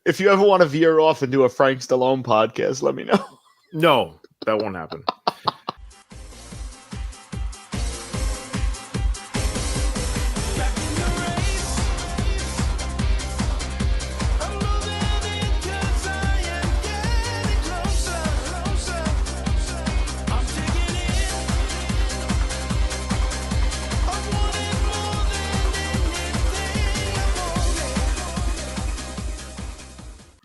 If you ever want to veer off and do a Frank Stallone podcast, let me know. No, that won't happen.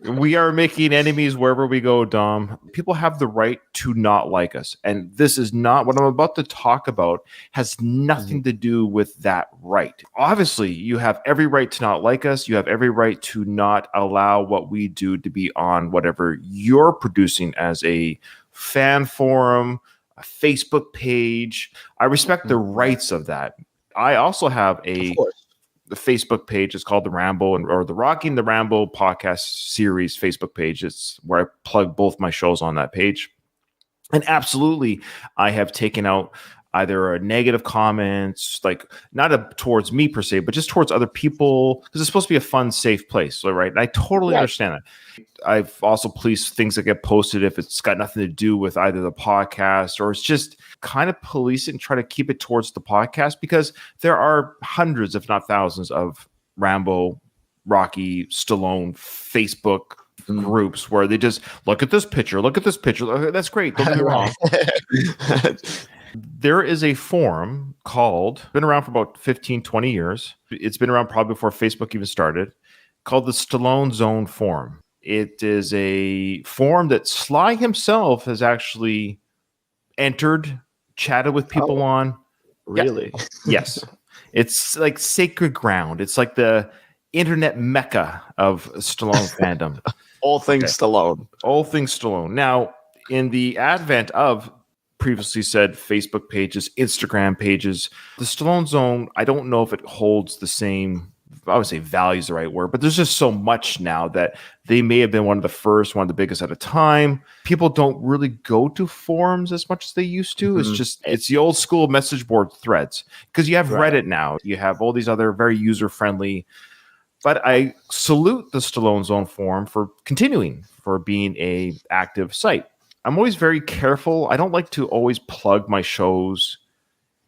We are making enemies wherever we go, Dom. People have the right to not like us. And this is not what I'm about to talk about, has nothing to do with that right. Obviously, you have every right to not like us. You have every right to not allow what we do to be on whatever you're producing as a fan forum, a Facebook page. I respect the rights of that. I also have the Facebook page is called The Ramble or the Rocking the Ramble podcast series Facebook page. It's where I plug both my shows on that page. And absolutely, I have taken out either a negative comments, like not towards me per se, but just towards other people, because it's supposed to be a fun, safe place, right? And I totally understand that. I've also policed things that get posted if it's got nothing to do with either the podcast or it's just kind of police it and try to keep it towards the podcast, because there are hundreds, if not thousands, of Rambo, Rocky, Stallone Facebook groups where they just look at this picture. Okay, that's great. Don't get me wrong. There is a forum been around for about 15, 20 years. It's been around probably before Facebook even started, called the Stallone Zone Forum. It is a forum that Sly himself has actually entered, chatted with people on. Really? Yeah. Yes. It's like sacred ground. It's like the internet mecca of Stallone fandom. All things Stallone. All things Stallone. Now, in the advent of previously said Facebook pages, Instagram pages, the Stallone Zone, I don't know if it holds the same, I would say value is the right word, but there's just so much now that they may have been one of the first, one of the biggest at a time. People don't really go to forums as much as they used to. It's the old school message board threads, because you have Reddit now. You have all these other very user-friendly. But I salute the Stallone Zone forum for continuing, for being a active site. I'm always very careful. I don't like to always plug my shows,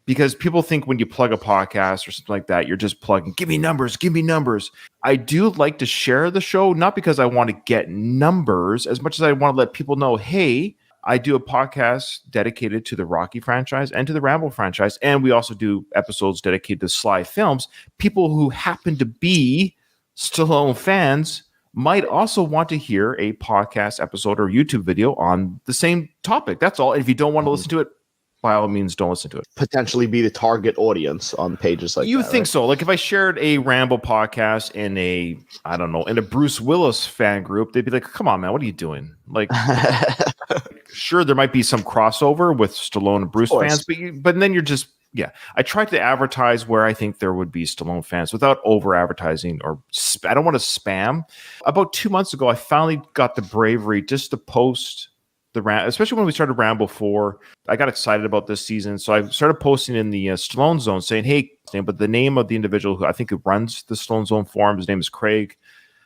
because people think when you plug a podcast or something like that, you're just plugging, give me numbers. I do like to share the show, not because I want to get numbers as much as I want to let people know, hey, I do a podcast dedicated to the Rocky franchise and to the Rambo franchise. And we also do episodes dedicated to Sly films. People who happen to be Stallone fans might also want to hear a podcast episode or YouTube video on the same topic. That's all. If you don't want to listen to it, by all means, don't listen to it. Potentially be the target audience on pages like that. You think so? Like if I shared a Rambo podcast in a Bruce Willis fan group, they'd be like, come on, man, what are you doing? Like, sure, there might be some crossover with Stallone and Bruce fans, but then you're just, I tried to advertise where I think there would be Stallone fans without over advertising, or I don't want to spam. About 2 months ago, I finally got the bravery just to post especially when we started Rambo 4. I got excited about this season, so I started posting in the Stallone Zone saying, hey, but the name of the individual who I think runs the Stallone Zone forum, his name is Craig.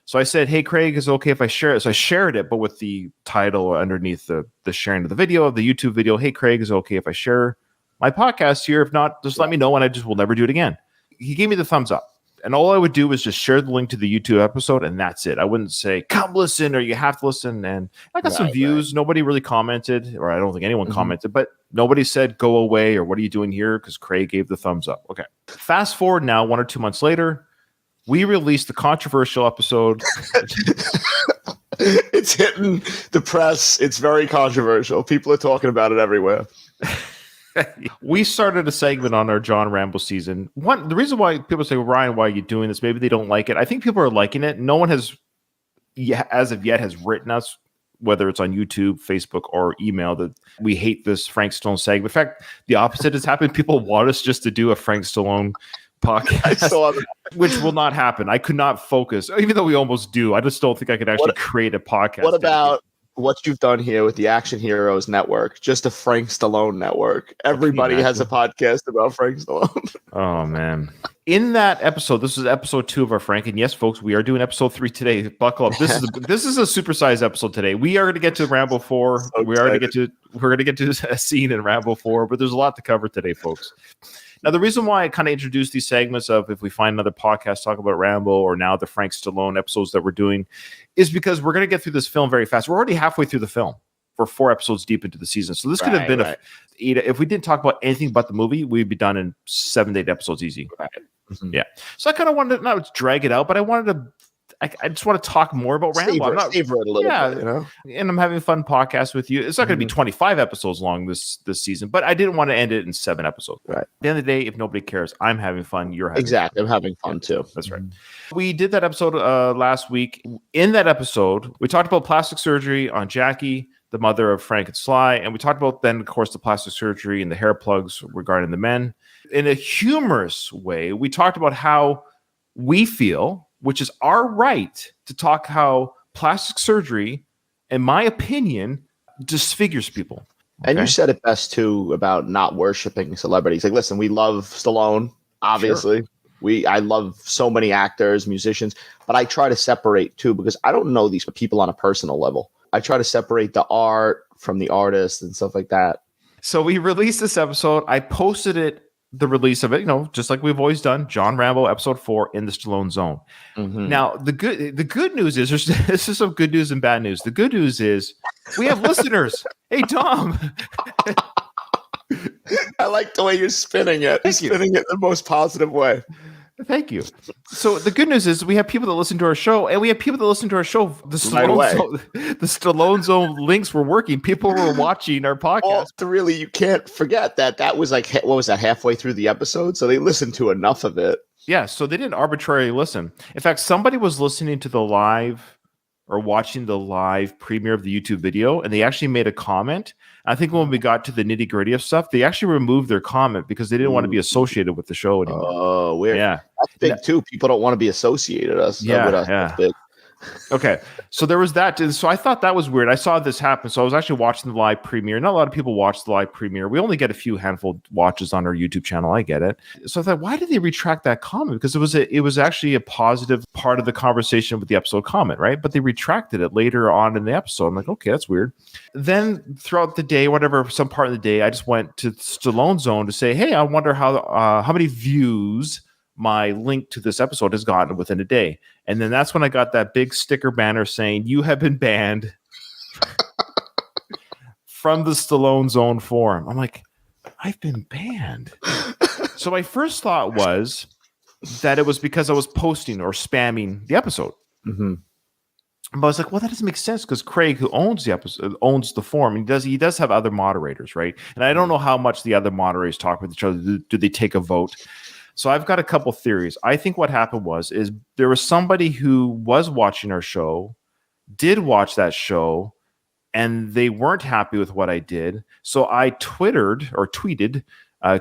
So I said, hey, Craig, is it okay if I share it? So I shared it, but with the title underneath the sharing of the video, of the YouTube video, hey, Craig, is it okay if I share my podcast here? If not, just let me know and I just will never do it again. He gave me the thumbs up. And all I would do was just share the link to the YouTube episode, and that's it. I wouldn't say, come listen, or you have to listen. And I got some views. Right. Nobody really commented, or I don't think anyone commented, but nobody said, go away, or what are you doing here? Because Craig gave the thumbs up. Okay. Fast forward now, 1 or 2 months later, we released the controversial episode. It's hitting the press. It's very controversial. People are talking about it everywhere. We started a segment on our John Rambo season. The reason why people say, Ryan, why are you doing this? Maybe they don't like it. I think people are liking it. No one has, as of yet, has written us, whether it's on YouTube, Facebook, or email, that we hate this Frank Stallone segment. In fact, the opposite has happened. People want us just to do a Frank Stallone podcast, I saw that. Which will not happen. I could not focus, even though we almost do. I just don't think I could actually create a podcast. what you've done here with the Action Heroes Network, just a Frank Stallone network. Everybody has a podcast about Frank Stallone. Oh man. In that episode, this is episode 2 of our Frank, and yes, folks, we are doing episode 3 today. Buckle up. This is a supersized episode today. We are going to get to Rambo 4. So we're going to get to a scene in Rambo 4, but there's a lot to cover today, folks. Now, the reason why I kind of introduced these segments of if we find another podcast talk about Rambo or now the Frank Stallone episodes that we're doing is because we're going to get through this film very fast. We're already halfway through the film. We're 4 episodes deep into the season. So this could have been if we didn't talk about anything but the movie, we'd be done in 7 to 8 episodes easy. Right. Mm-hmm. Yeah. So I kind of wanted to not drag it out, but I just want to talk more about Rambo. Savor it a little bit, you know? And I'm having a fun podcast with you. It's not going to be 25 episodes long this season, but I didn't want to end it in 7 episodes. Right. At the end of the day, if nobody cares, I'm having fun. You're having fun. I'm having fun too. That's right. We did that episode last week. In that episode, we talked about plastic surgery on Jackie, the mother of Frank and Sly, and we talked about then, of course, the plastic surgery and the hair plugs regarding the men. In a humorous way, we talked about how we feel, which is our right to talk how plastic surgery, in my opinion, disfigures people. Okay? And you said it best, too, about not worshiping celebrities. Like, listen, we love Stallone, obviously. Sure. I love so many actors, musicians, but I try to separate, too, because I don't know these people on a personal level. I try to separate the art from the artist and stuff like that. So we released this episode. I posted it, the release of it, just like we've always done, John Rambo episode 4 in the Stallone zone. Mm-hmm. Now, the good news is this is some good news and bad news. The good news is we have listeners. Hey, Tom. I like the way you're spinning it. Spinning it in the most positive way. Thank you. So the good news is we have people that listen to our show, and we have people that listen to our show. The Stallone Zone links were working. People were watching our podcast. Well, really, you can't forget that was like, what was that, halfway through the episode? So they listened to enough of it. Yeah, so they didn't arbitrarily listen. In fact, somebody was listening to the live or watching the live premiere of the YouTube video, and they actually made a comment. I think when we got to the nitty-gritty of stuff, they actually removed their comment because they didn't want to be associated with the show anymore. Oh, weird. Yeah. That's big, too. People don't want to be associated with us. Yeah. That's big. Okay, so there was that. So I thought that was weird. I saw this happen. So I was actually watching the live premiere. Not a lot of people watch the live premiere. We only get a few handful watches on our YouTube channel. I get it. So I thought, why did they retract that comment? Because it was actually a positive part of the conversation with the episode comment, right? But they retracted it later on in the episode. I'm like, okay, that's weird. Then throughout the day, whatever, some part of the day, I just went to Stallone Zone to say, hey, I wonder how many views my link to this episode has gotten within a day. And then that's when I got that big sticker banner saying, you have been banned from the Stallone Zone forum. I'm like, I've been banned. So my first thought was that it was because I was posting or spamming the episode. Mm-hmm. But I was like, well, that doesn't make sense because Craig, who owns the episode, owns the forum, and he does have other moderators, right? And I don't know how much the other moderators talk with each other. Do they take a vote? So I've got a couple theories. I think what happened is there was somebody who was watching our show, did watch that show, and they weren't happy with what I did. So I tweeted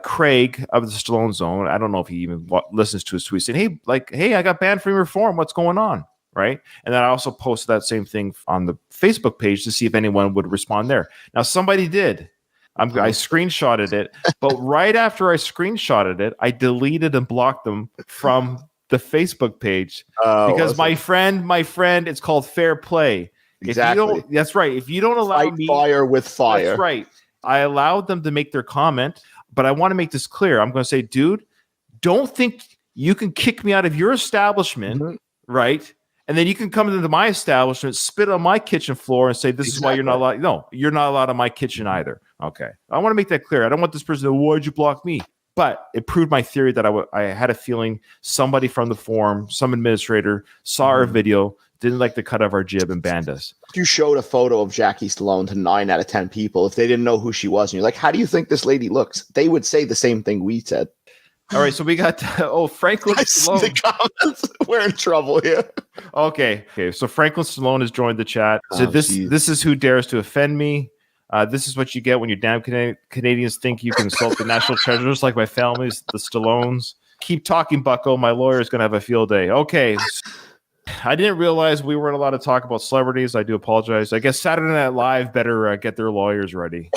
Craig of the Stallone Zone. I don't know if he even listens to his tweets, saying, hey, I got banned from your forum. What's going on? Right. And then I also posted that same thing on the Facebook page to see if anyone would respond there. Now, somebody did. I screenshotted it, but right after I screenshotted it, I deleted and blocked them from the Facebook page because my friend, it's called fair play. Exactly. That's right. If you don't allow me fire with fire, that's right. I allowed them to make their comment, but I want to make this clear. I'm going to say, dude, don't think you can kick me out of your establishment, right? And then you can come into my establishment, spit on my kitchen floor, and say, this is why you're not allowed. No, you're not allowed in my kitchen either. Okay. I want to make that clear. I don't want this person to, why'd you block me? But it proved my theory that I had a feeling somebody from the forum, some administrator, saw our video, didn't like the cut of our jib, and banned us. You showed a photo of Jackie Stallone to 9 out of 10 people. If they didn't know who she was, and you're like, how do you think this lady looks? They would say the same thing we said. All right, so we got Franklin Stallone. The comments. We're in trouble here. Okay. So Franklin Stallone has joined the chat. So this is who dares to offend me. This is what you get when your damn Canadians think you can insult the national treasures like my family's, the Stallones. Keep talking, Bucko. My lawyer is going to have a field day. Okay. I didn't realize we weren't allowed to talk about celebrities. I do apologize. I guess Saturday Night Live better get their lawyers ready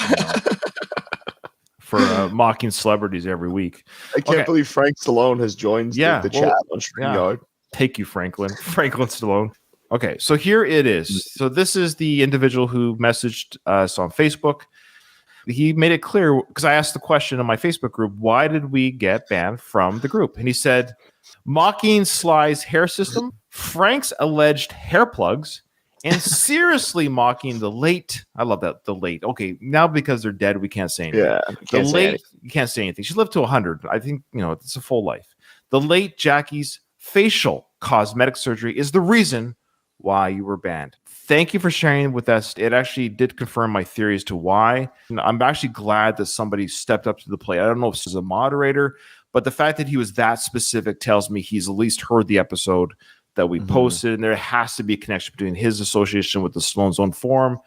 for mocking celebrities every week. I can't believe Frank Stallone has joined the chat on StreamYard. Thank you, Franklin Stallone. Okay, so here it is. So this is the individual who messaged us on Facebook. He made it clear, because I asked the question in my Facebook group, why did we get banned from the group? And he said, mocking Sly's hair system, Frank's alleged hair plugs, and seriously mocking the late. I love that, the late. Okay, now because they're dead, we can't say anything. Yeah, you can't say anything. She lived to 100. I think, it's a full life. The late Jackie's facial cosmetic surgery is the reason why you were banned. Thank you for sharing with us. It actually did confirm my theory as to why. I'm actually glad that somebody stepped up to the plate. I don't know if this is a moderator, but the fact that he was that specific tells me he's at least heard the episode that we posted, and there has to be a connection between his association with the Stallone Zone forum.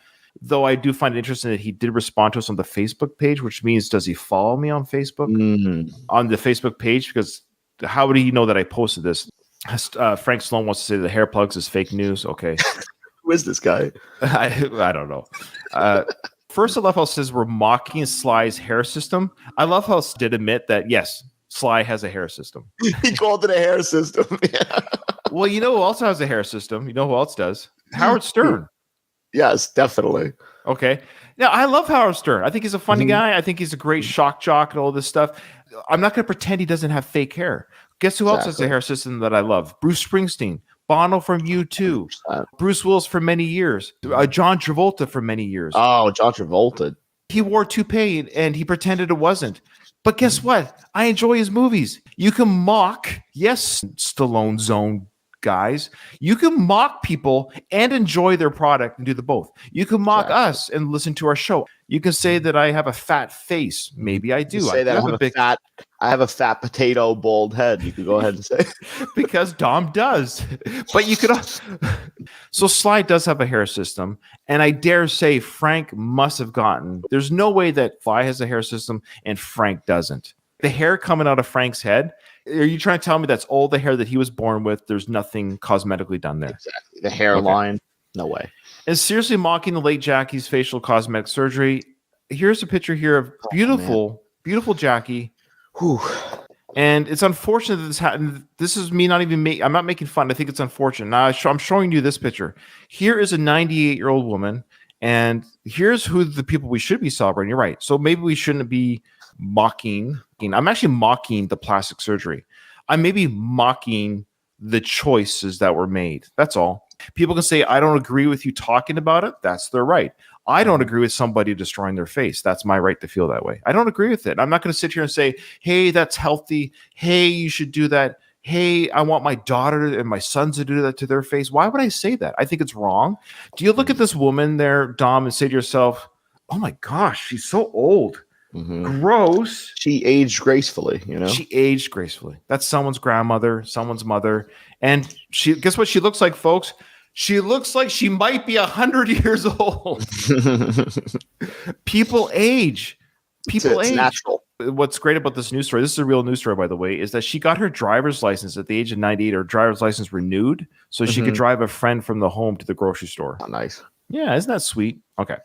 Though I do find it interesting that he did respond to us on the Facebook page, which means, does he follow me on Facebook? On the Facebook page? Because how would he know that I posted this? Frank Stallone wants to say the hair plugs is fake news. Okay. Who is this guy? I don't know. First, I love how it says we're mocking Sly's hair system. I love how it did admit that, yes, Sly has a hair system. He called it a hair system. Yeah. Well, you know who else has a hair system? You know who else does? Howard Stern. Yes, definitely. Okay. Now, I love Howard Stern. I think he's a funny guy. I think he's a great shock jock and all this stuff. I'm not going to pretend he doesn't have fake hair. Guess who else has a hair system that I love? Bruce Springsteen. Bono from U2. Bruce Willis for many years. John Travolta for many years. Oh, John Travolta. He wore a toupee and he pretended it wasn't. But guess what? I enjoy his movies. You can mock, yes, Stallone Zone guys. You can mock people and enjoy their product and do the both. You can mock us and listen to our show. You can say that I have a fat face. Maybe I do. Say that I have a fat potato bald head. You could go ahead and say because Dom does. But you could. So Sly does have a hair system, and I dare say Frank must have gotten. There's no way that Sly has a hair system and Frank doesn't. The hair coming out of Frank's head. Are you trying to tell me that's all the hair that he was born with? There's nothing cosmetically done there. Exactly. The hairline, no way. And seriously mocking the late Jackie's facial cosmetic surgery. Here's a picture here of beautiful Jackie. Whew. And it's unfortunate that this happened. This is me not even I'm not making fun. I think it's unfortunate. Now I'm showing you this picture. Here is a 98-year-old woman, and here's who the people we should be celebrating. You're right. So maybe we shouldn't be mocking. I'm actually mocking the plastic surgery. I may be mocking the choices that were made. That's all. People can say, I don't agree with you talking about it. That's their right. I don't agree with somebody destroying their face. That's my right to feel that way. I don't agree with it. I'm not going to sit here and say, hey, that's healthy. Hey, you should do that. Hey, I want my daughter and my sons to do that to their face. Why would I say that? I think it's wrong. Do you look at this woman there, Dom, and say to yourself, oh my gosh, she's so old. Gross. She aged gracefully, She aged gracefully. That's someone's grandmother, someone's mother. And guess what she looks like, folks? She looks like she might be 100 years old. People age. People age. Natural. What's great about this news story, this is a real news story, by the way, is that she got her driver's license at the age of 98, her driver's license renewed, so she could drive a friend from the home to the grocery store. Oh, nice. Yeah, isn't that sweet? Okay.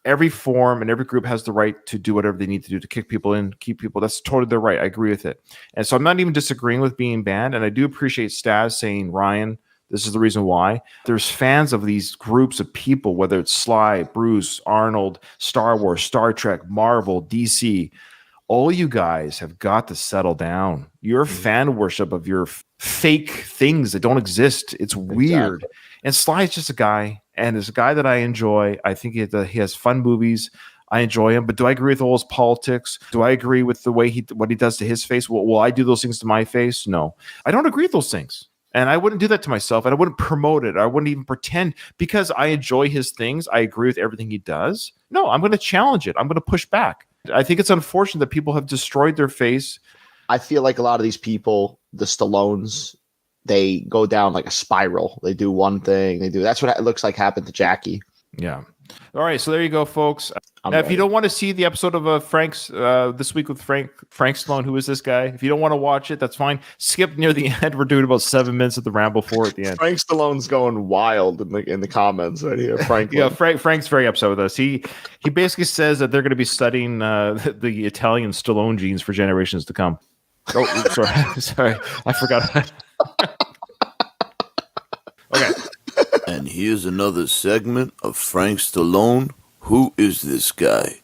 Every forum and every group has the right to do whatever they need to do to kick people in, keep people. That's totally their right. I agree with it. And so I'm not even disagreeing with being banned. And I do appreciate Staz saying, Ryan, this is the reason why. There's fans of these groups of people, whether it's Sly, Bruce, Arnold, Star Wars, Star Trek, Marvel, DC. All you guys have got to settle down. Your fan worship of your fake things that don't exist. It's weird. Exactly. And Sly is just a guy. And it's a guy that I enjoy. I think he has fun movies. I enjoy him. But do I agree with all his politics? Do I agree with the way what he does to his face? Will I do those things to my face? No. I don't agree with those things. And I wouldn't do that to myself. And I wouldn't promote it. I wouldn't even pretend because I enjoy his things. I agree with everything he does. No, I'm going to challenge it. I'm going to push back. I think it's unfortunate that people have destroyed their face. I feel like a lot of these people, the Stallones, they go down like a spiral. They do one thing. That's what it looks like happened to Jackie. Yeah. All right. So there you go, folks. I'm Now, if you ready. don't want to see the episode of Frank's this week with Frank Stallone, who is this guy? If you don't want to watch it, that's fine. Skip near the end. We're doing about 7 minutes of the Ramble 4 at the end. Frank Stallone's going wild in the comments right here. Frank, Yeah, Frank's very upset with us. He basically says that they're going to be studying the Italian Stallone genes for generations to come. Oh, sorry, I forgot. Okay. And here's another segment of Frank Stallone. Who is this guy?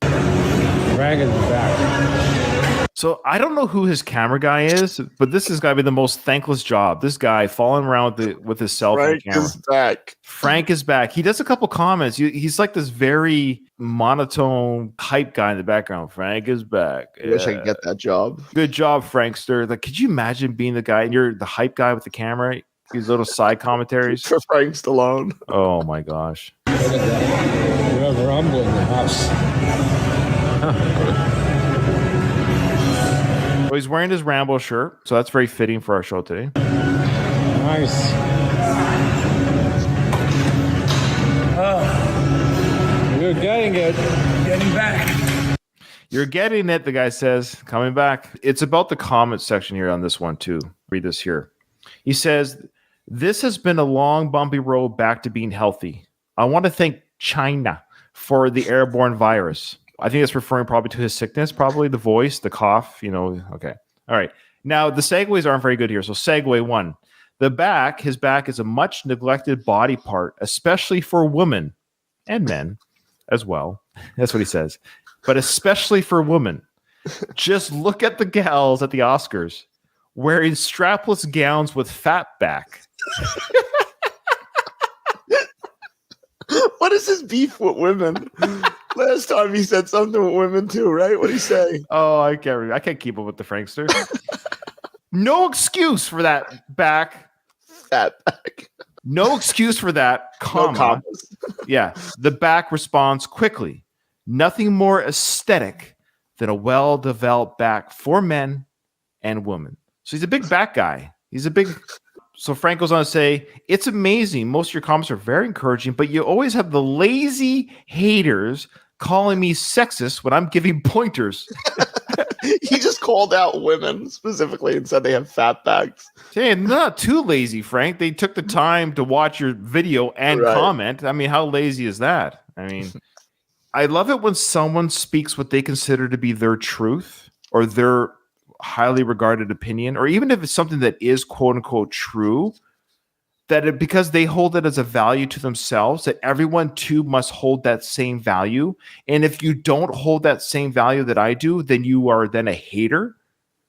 Frank is back. So I don't know who his camera guy is, but this is got to be the most thankless job. This guy falling around with his cell phone Frank camera. is back. Frank is back. He does a couple comments. He's like this very monotone hype guy in the background. Frank is back. I wish I could get that job. Good job, Frankster. Like, could you imagine being the guy and you're the hype guy with the camera? These little side commentaries. For Frank Stallone. Oh my gosh. Look at that. We have rumble in the house. So he's wearing his Rambo shirt, so that's very fitting for our show today. Nice. You're getting it. Getting back. You're getting it, the guy says, coming back. It's about the comment section here on this one, too. Read this here. He says, this has been a long, bumpy road back to being healthy. I want to thank China for the airborne virus. I think that's referring probably to his sickness, probably the voice, the cough, Okay. All right. Now, the segues aren't very good here. So segue 1. His back is a much neglected body part, especially for women and men as well. That's what he says. But especially for women. Just look at the gals at the Oscars wearing strapless gowns with fat back. What is his beef with women? Last time he said something with women too, right? What did he say? Oh, I can't remember. I can't keep up with the Frankster. No excuse for that back. Fat back. No excuse for that, comma. No commas. Yeah. The back responds quickly. Nothing more aesthetic than a well-developed back for men and women. So he's a big back guy. So Frank goes on to say, it's amazing. Most of your comments are very encouraging, but you always have the lazy haters calling me sexist when I'm giving pointers. He just called out women specifically and said they have fat backs. Hey, not too lazy, Frank. They took the time to watch your video and comment. I mean, how lazy is that? I mean, I love it when someone speaks what they consider to be their truth or their highly regarded opinion, or even if it's something that is quote unquote true, because they hold it as a value to themselves, that everyone too must hold that same value. And if you don't hold that same value that I do, then you are then a hater.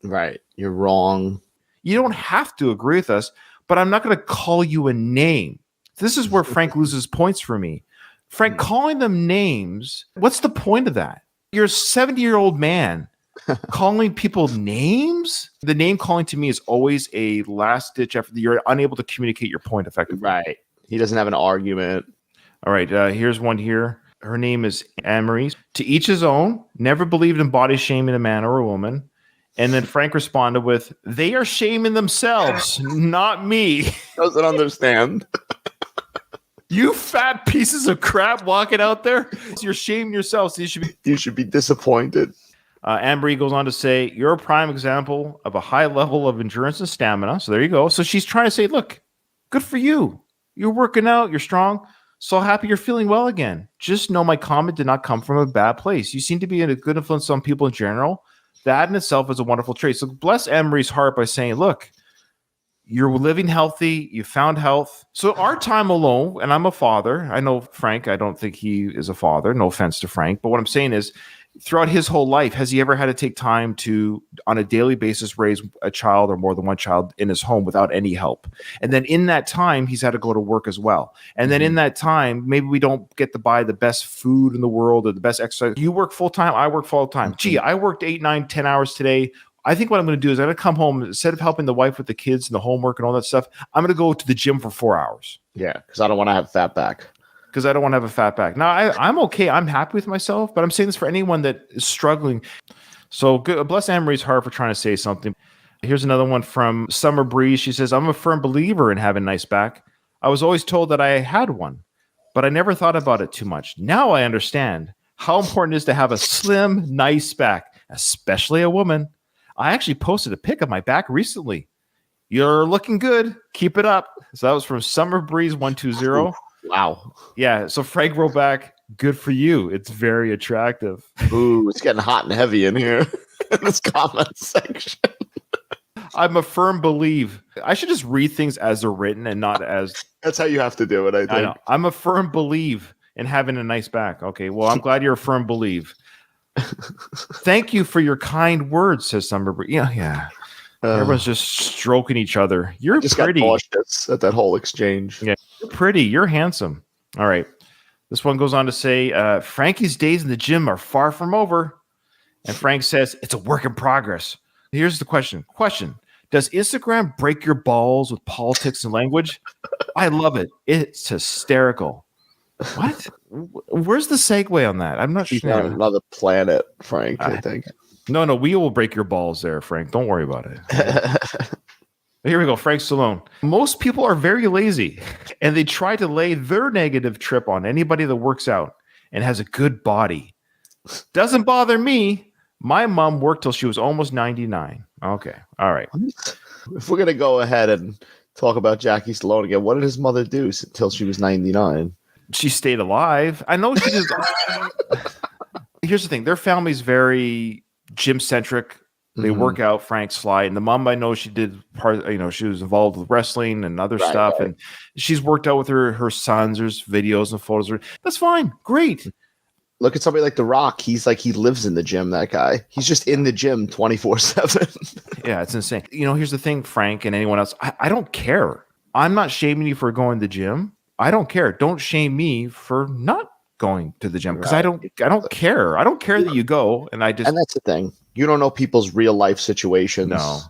Right. You're wrong. You don't have to agree with us, but I'm not going to call you a name. This is where Frank loses points for me. Frank, calling them names, what's the point of that? You're a 70-year-old man calling people names. The name calling to me is always a last ditch effort. You're unable to communicate your point effectively. Right. He doesn't have an argument. All right. Here's one here. Her name is Anne-Marie. To each his own. Never believed in body shaming a man or a woman. And then Frank responded with, they are shaming themselves, not me. Doesn't understand. You fat pieces of crap walking out there. You're shaming yourselves. You should be disappointed. Anne-Marie goes on to say, you're a prime example of a high level of endurance and stamina. So there you go. So she's trying to say, look, good for you. You're working out. You're strong. So happy you're feeling well again. Just know my comment did not come from a bad place. You seem to be a good influence on people in general. That in itself is a wonderful trait. So bless Anne-Marie's heart by saying, look, you're living healthy. You found health. So our time alone, and I'm a father. I know Frank, I don't think he is a father. No offense to Frank. But what I'm saying is, throughout his whole life, has he ever had to take time to, on a daily basis, raise a child or more than one child in his home without any help? And then in that time, he's had to go to work as well. And then in that time, maybe we don't get to buy the best food in the world or the best exercise. You work full-time, I work full-time. Gee, I worked 8, 9, 10 hours today. I think what I'm going to do is I'm going to come home, instead of helping the wife with the kids and the homework and all that stuff, I'm going to go to the gym for 4 hours. Yeah, because I don't want to have fat back. Because I don't want to have a fat back. Now, I'm okay. I'm happy with myself, but I'm saying this for anyone that is struggling. So bless Anne-Marie's heart for trying to say something. Here's another one from Summer Breeze. She says, I'm a firm believer in having a nice back. I was always told that I had one, but I never thought about it too much. Now I understand how important it is to have a slim, nice back, especially a woman. I actually posted a pic of my back recently. You're looking good. Keep it up. So that was from Summer Breeze 120. Wow. Yeah. So Frank wrote back, good for you. It's very attractive. Ooh, it's getting hot and heavy in here in this comment section. I'm a firm believe. I should just read things as they're written and not as. That's how you have to do it, I think. I know. I'm a firm believe in having a nice back. Okay. Well, I'm glad you're a firm believe. Thank you for your kind words, says Summer Breeze. Yeah. Everyone's just stroking each other. You're just pretty. Got nauseous at that whole exchange. Yeah, you're pretty. You're handsome. All right. This one goes on to say, Frankie's days in the gym are far from over. And Frank says, it's a work in progress. Here's the question. Does Instagram break your balls with politics and language? I love it. It's hysterical. What? Where's the segue on that? I'm not He's sure. on another planet, Frank, I think. No, we will break your balls there, Frank. Don't worry about it. Here we go. Frank Stallone. Most people are very lazy, and they try to lay their negative trip on anybody that works out and has a good body. Doesn't bother me. My mom worked till she was almost 99. Okay. All right. If we're going to go ahead and talk about Jackie Stallone again, what did his mother do until she was 99? She stayed alive. I know she did. Here's the thing. Their family's very gym centric. They work out. Frank Sly, and the mom, I know she did part. She was involved with wrestling and other stuff, and she's worked out with her sons. There's videos and photos. That's fine. Great. Look at somebody like The Rock. He's like, he lives in the gym. That guy. He's just in the gym 24/7. Yeah, it's insane. Here's the thing, Frank, and anyone else. I don't care. I'm not shaming you for going to the gym. I don't care. Don't shame me for not going to the gym because I don't care. I don't care that you go, and that's the thing. You don't know people's real life situations. No.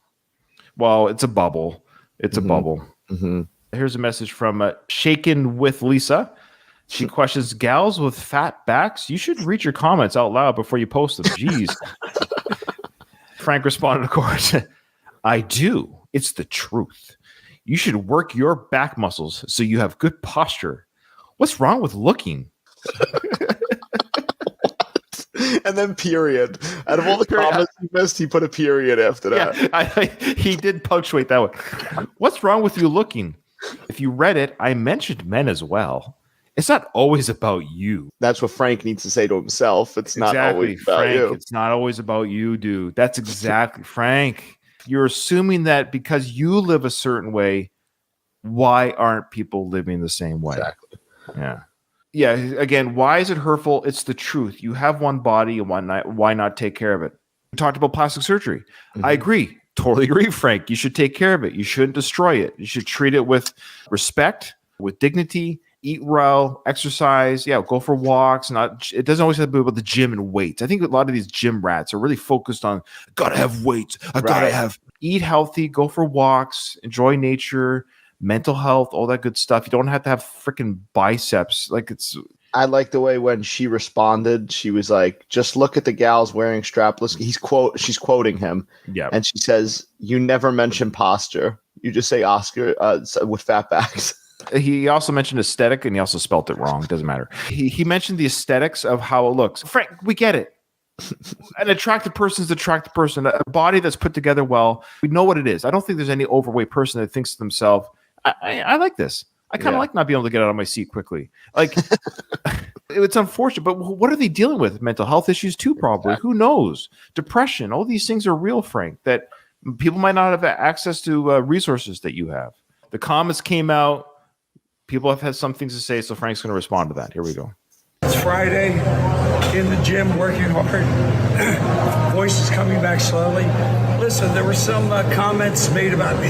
Well, it's a bubble. It's a bubble. Mm-hmm. Here's a message from Shaken with Lisa. She questions gals with fat backs. You should read your comments out loud before you post them. Jeez. Frank responded, of course. I do. It's the truth. You should work your back muscles so you have good posture. What's wrong with looking? And then period. Out of all the comments he missed, he put a period after that. Yeah, he did punctuate that one. What's wrong with you looking? If you read it, I mentioned men as well. It's not always about you. That's what Frank needs to say to himself. It's not always about Frank, you. It's not always about you, dude. That's exactly Frank. You're assuming that because you live a certain way, why aren't people living the same way? Exactly. Yeah. Again, why is it hurtful? It's the truth. You have one body, and why not take care of it? We talked about plastic surgery. I agree. Totally agree, Frank. You should take care of it. You shouldn't destroy it. You should treat it with respect, with dignity, eat well, exercise. Yeah, go for walks. It doesn't always have to be about the gym and weights. I think a lot of these gym rats are really focused on, gotta have weights. Eat healthy, go for walks, enjoy nature, mental health, all that good stuff. You don't have to have freaking biceps. I like the way when she responded, she was like, just look at the gals wearing strapless. She's quoting him. Yeah. And she says, you never mention posture. You just say Oscar with fat backs. He also mentioned aesthetic, and he also spelt it wrong. It doesn't matter. He mentioned the aesthetics of how it looks. Frank, we get it. An attractive person is an attractive person. A body that's put together well, we know what it is. I don't think there's any overweight person that thinks to themselves, I like this. I kind of like not being able to get out of my seat quickly. It's unfortunate, but what are they dealing with? Mental health issues too, probably. Exactly. Who knows? Depression. All these things are real, Frank, that people might not have access to resources that you have. The comments came out. People have had some things to say, so Frank's going to respond to that. Here we go. It's Friday, in the gym, working hard. Voice is coming back slowly. Listen, there were some comments made about me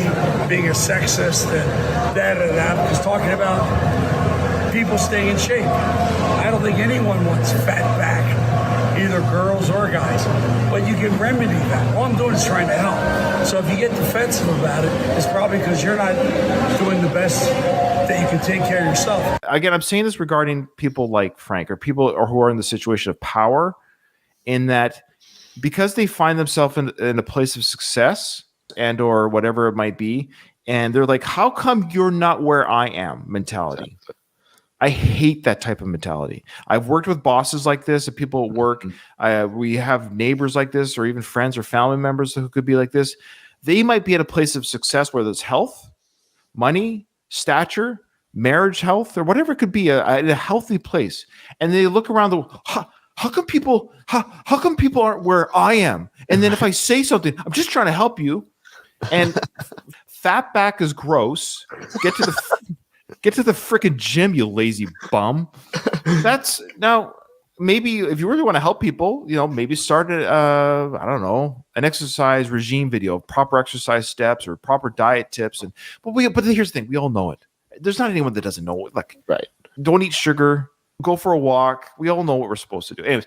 being a sexist and because talking about people staying in shape. I don't think anyone wants fat back, either girls or guys, but you can remedy that. All I'm doing is trying to help. So if you get defensive about it, it's probably because you're not doing the best that you can take care of yourself. Again, I'm saying this regarding people like Frank or people who are in the situation of power, in that because they find themselves in a place of success and or whatever it might be, and they're like, how come you're not where I am mentality? I hate that type of mentality. I've worked with bosses like this, and people at work. We have neighbors like this, or even friends or family members who could be like this. They might be at a place of success, whether it's health, money, stature, marriage, health, or whatever it could be, a healthy place. And they look around the how come people aren't where I am? And then if I say something, I'm just trying to help you. And fat back is gross. Get to the freaking gym, you lazy bum. That's now maybe if you really want to help people, maybe start I don't know, an exercise regime video, proper exercise steps or proper diet tips. But here's the thing, we all know it. There's not anyone that doesn't know it. Like, right. Don't eat sugar, go for a walk. We all know what we're supposed to do. Anyways,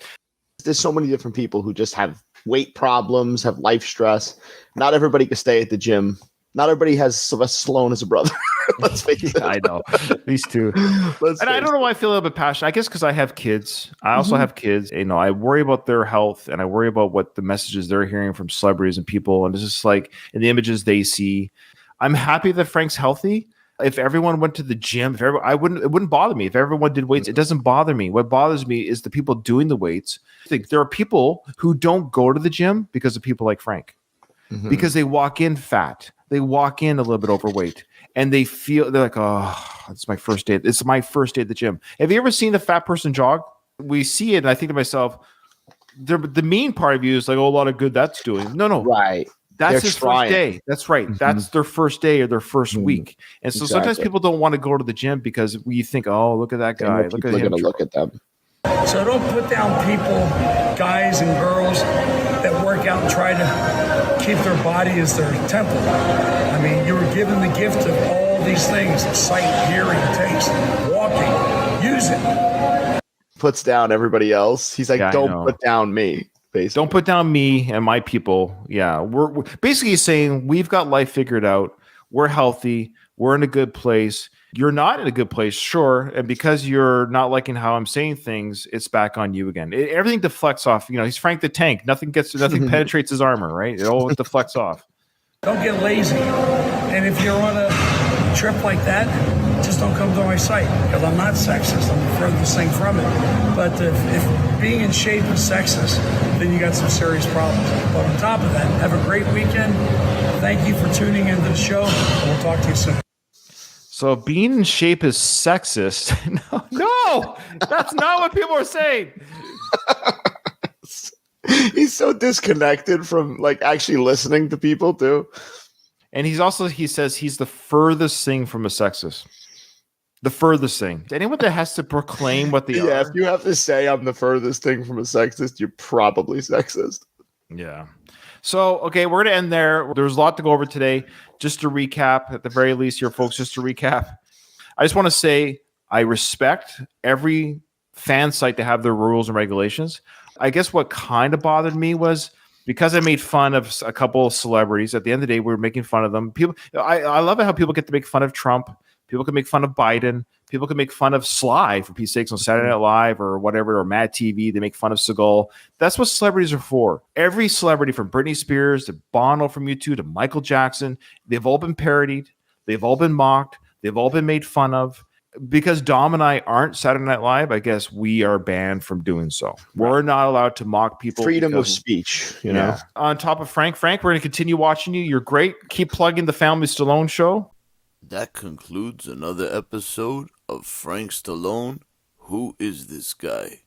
there's so many different people who just have weight problems, have life stress. Not everybody can stay at the gym. Not everybody has Sylvester Stallone as a brother. Let's face it. I know. These two. I don't know why I feel a little bit passionate. I guess because I have kids. I also have kids. I worry about their health, and I worry about what the messages they're hearing from celebrities and people. And it's just like in the images they see. I'm happy that Frank's healthy. If everyone went to the gym, it wouldn't bother me. If everyone did weights, it doesn't bother me. What bothers me is the people doing the weights. I think there are people who don't go to the gym because of people like Frank, because they walk in fat. They walk in a little bit overweight, and they're like, oh, it's my first day. It's my first day at the gym. Have you ever seen a fat person jog? We see it, and I think to myself, the mean part of you is like, oh, a lot of good that's doing. No. Right. That's They're his trying. first day. That's right. That's their first day or their first week. And so sometimes people don't want to go to the gym because you think, oh, look at that guy. Look at him. Look at them. So don't put down people, guys and girls that work out and try to keep their body as their temple. I mean, you were given the gift of all these things: sight, hearing, taste, walking. Use it. Puts down everybody else. He's like, don't put down me. Basically. Don't put down me and my people. Yeah, we're basically saying we've got life figured out. We're healthy. We're in a good place. You're not in a good place, sure. And because you're not liking how I'm saying things, it's back on you again. Everything deflects off. He's Frank the Tank. Nothing penetrates his armor, right? It all deflects off. Don't get lazy. And if you're on a trip like that, just don't come to my site, because I'm not sexist. I'm the furthest thing from it. But if being in shape is sexist, then you got some serious problems. But on top of that, have a great weekend. Thank you for tuning into the show. And we'll talk to you soon. So being in shape is sexist. No, that's not what people are saying. He's so disconnected from actually listening to people too. And he says he's the furthest thing from a sexist. The furthest thing. Anyone that has to proclaim what they are. Yeah, if you have to say I'm the furthest thing from a sexist, you're probably sexist. Yeah. So, okay, we're going to end there. There's a lot to go over today. Just to recap, at the very least here, folks, just to recap. I just want to say I respect every fan site to have their rules and regulations. I guess what kind of bothered me was because I made fun of a couple of celebrities. At the end of the day, we were making fun of them. People, I love it how people get to make fun of Trump. People can make fun of Biden. People can make fun of Sly, for Pete's sakes, on Saturday Night Live or whatever, or Mad TV. They make fun of Seagal. That's what celebrities are for. Every celebrity, from Britney Spears to Bono from U2 to Michael Jackson, they've all been parodied. They've all been mocked. They've all been made fun of. Because Dom and I aren't Saturday Night Live, I guess we are banned from doing so. We're not allowed to mock people. Freedom of speech, you know. On top of Frank, we're going to continue watching you. You're great. Keep plugging the Family Stallone show. That concludes another episode of Frank Stallone. Who is this guy?